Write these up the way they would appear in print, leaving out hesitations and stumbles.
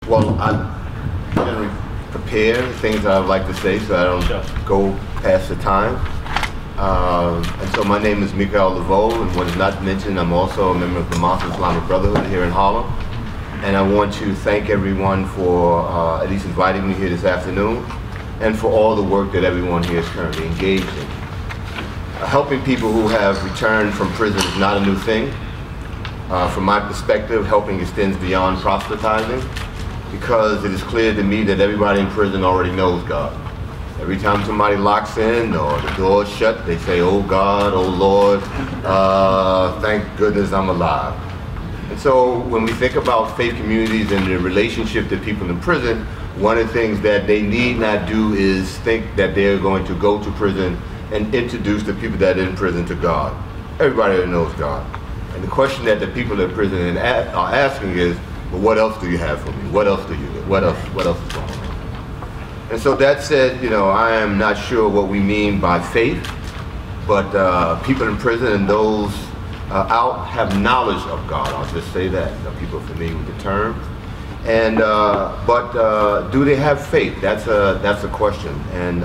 Well, I generally prepare things that I would like to say so I don't go past the time. And so my name is Mika'il DeVeaux, and what is not mentioned, I'm also a member of the Muslim Islamic Brotherhood here in Harlem. And I want to thank everyone for at least inviting me here this afternoon, and for all the work that everyone here is currently engaged in. Helping people who have returned from prison is not a new thing. From my perspective, helping extends beyond proselytizing, because it is clear to me that everybody in prison already knows God. Every time somebody locks in or the door's shut, they say, "Oh God, oh Lord, thank goodness I'm alive." And so when we think about faith communities and the relationship to people in prison, one of the things that they need not do is think that they're going to go to prison and introduce the people that are in prison to God. Everybody knows God. And the question that the people in prison are asking is, well, what else do you have for me? What else do you do? What else is going on? And so that said, you know, I am not sure what we mean by faith, but people in prison and those out have knowledge of God. I'll just say that. You know, people are familiar with the term. And but do they have faith? That's a question. And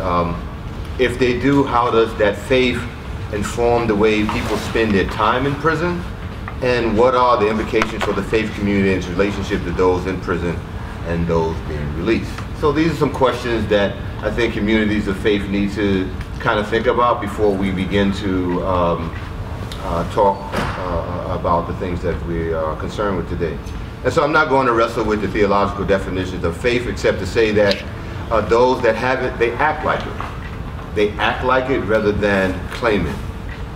if they do, how does that faith inform the way people spend their time in prison? And what are the implications for the faith community and its relationship to those in prison and those being released? So these are some questions that I think communities of faith need to kind of think about before we begin to talk about the things that we are concerned with today. And so I'm not going to wrestle with the theological definitions of faith, except to say that those that have it, they act like it. They act like it rather than claim it.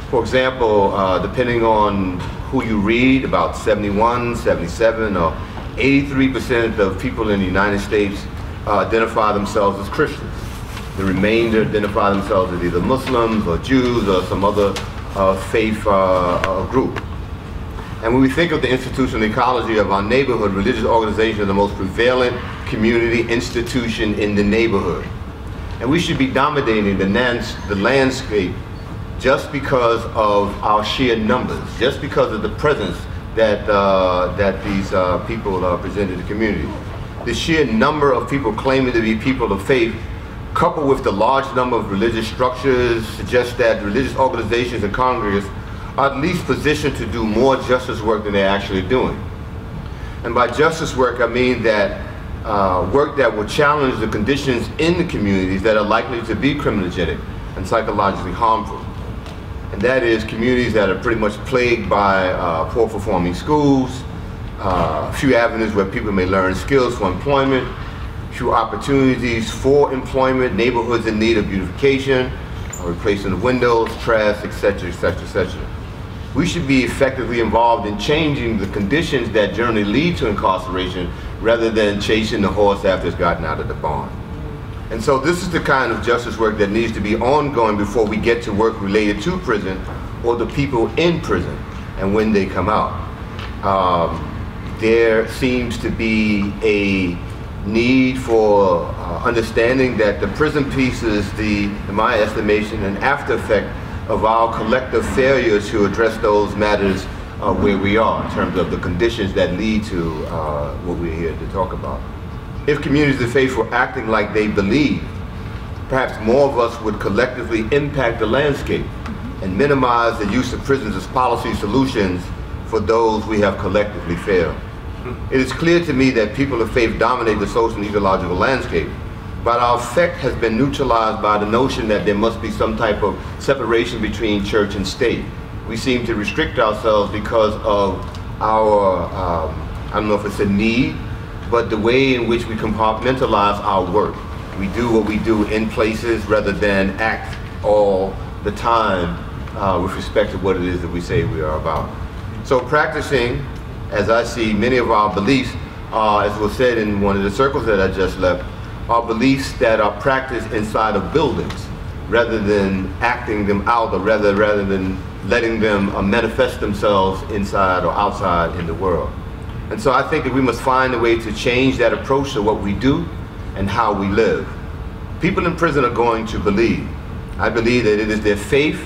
For example, depending on who you read, about 71, 77, or 83% of people in the United States identify themselves as Christians. The remainder identify themselves as either Muslims or Jews or some other faith group. And when we think of the institutional ecology of our neighborhood, religious organization is the most prevalent community institution in the neighborhood. And we should be dominating the landscape just because of our sheer numbers, just because of the presence that, that these people present to the community. The sheer number of people claiming to be people of faith, coupled with the large number of religious structures, suggests that religious organizations and congregations are at least positioned to do more justice work than they're actually doing. And by justice work, I mean that work that will challenge the conditions in the communities that are likely to be criminogenic and psychologically harmful. And that is communities that are pretty much plagued by poor performing schools, few avenues where people may learn skills for employment, few opportunities for employment, neighborhoods in need of beautification, replacing of windows, trash, etc., etc., etc. We should be effectively involved in changing the conditions that generally lead to incarceration rather than chasing the horse after it's gotten out of the barn. And so this is the kind of justice work that needs to be ongoing before we get to work related to prison or the people in prison and when they come out. There seems to be a need for understanding that the prison piece is in my estimation, an after effect of our collective failure to address those matters where we are in terms of the conditions that lead to what we're here to talk about. If communities of faith were acting like they believe, perhaps more of us would collectively impact the landscape and minimize the use of prisons as policy solutions for those we have collectively failed. It is clear to me that people of faith dominate the social and ecological landscape, but our effect has been neutralized by the notion that there must be some type of separation between church and state. We seem to restrict ourselves because of our, I don't know if it's a need, but the way in which we compartmentalize our work. We do what we do in places rather than act all the time with respect to what it is that we say we are about. So practicing, as I see, many of our beliefs are, as was said in one of the circles that I just left, are beliefs that are practiced inside of buildings rather than acting them out, or rather than letting them manifest themselves inside or outside in the world. And so I think that we must find a way to change that approach to what we do and how we live. People in prison are going to believe. I believe that it is their faith,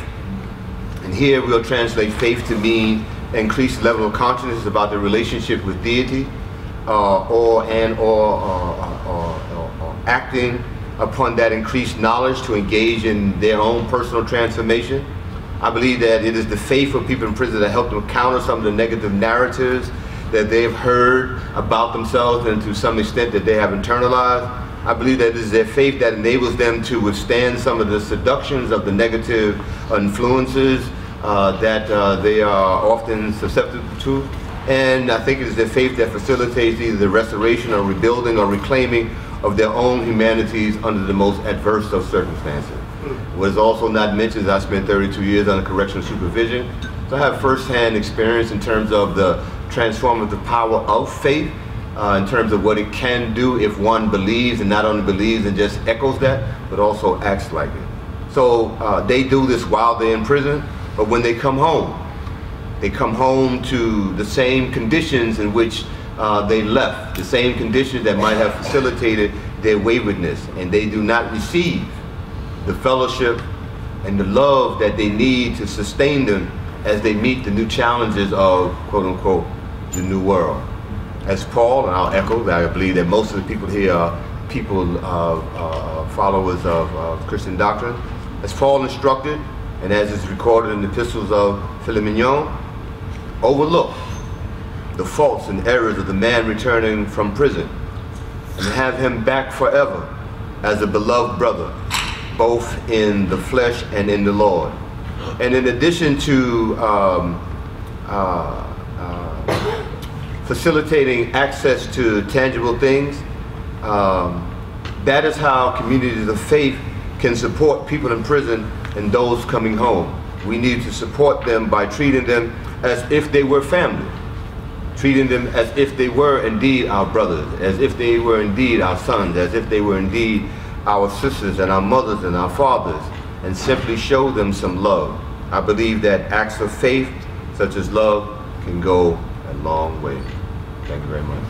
and here we'll translate faith to mean increased level of consciousness about their relationship with deity, or acting upon that increased knowledge to engage in their own personal transformation. I believe that it is the faith of people in prison that help them counter some of the negative narratives that they've heard about themselves and to some extent that they have internalized. I believe that it is their faith that enables them to withstand some of the seductions of the negative influences that they are often susceptible to. And I think it is their faith that facilitates either the restoration or rebuilding or reclaiming of their own humanities under the most adverse of circumstances. What is also not mentioned is I spent 32 years under correctional supervision. So I have firsthand experience in terms of the transformative power of faith, in terms of what it can do if one believes, and not only believes and just echoes that, but also acts like it. So they do this while they're in prison, but when they come home to the same conditions in which they left, the same conditions that might have facilitated their waywardness, and they do not receive the fellowship and the love that they need to sustain them as they meet the new challenges of, quote unquote, the new world. As Paul, and I'll echo that, I believe that most of the people here are people, followers of Christian doctrine. As Paul instructed, and as is recorded in the epistles of Philemon, overlook the faults and errors of the man returning from prison, and have him back forever as a beloved brother, both in the flesh and in the Lord. And in addition to facilitating access to tangible things, that is how communities of faith can support people in prison and those coming home. We need to support them by treating them as if they were family, treating them as if they were indeed our brothers, as if they were indeed our sons, as if they were indeed our sisters and our mothers and our fathers, and simply show them some love. I believe that acts of faith, such as love, can go a long way. Thank you very much.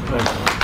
Thank you.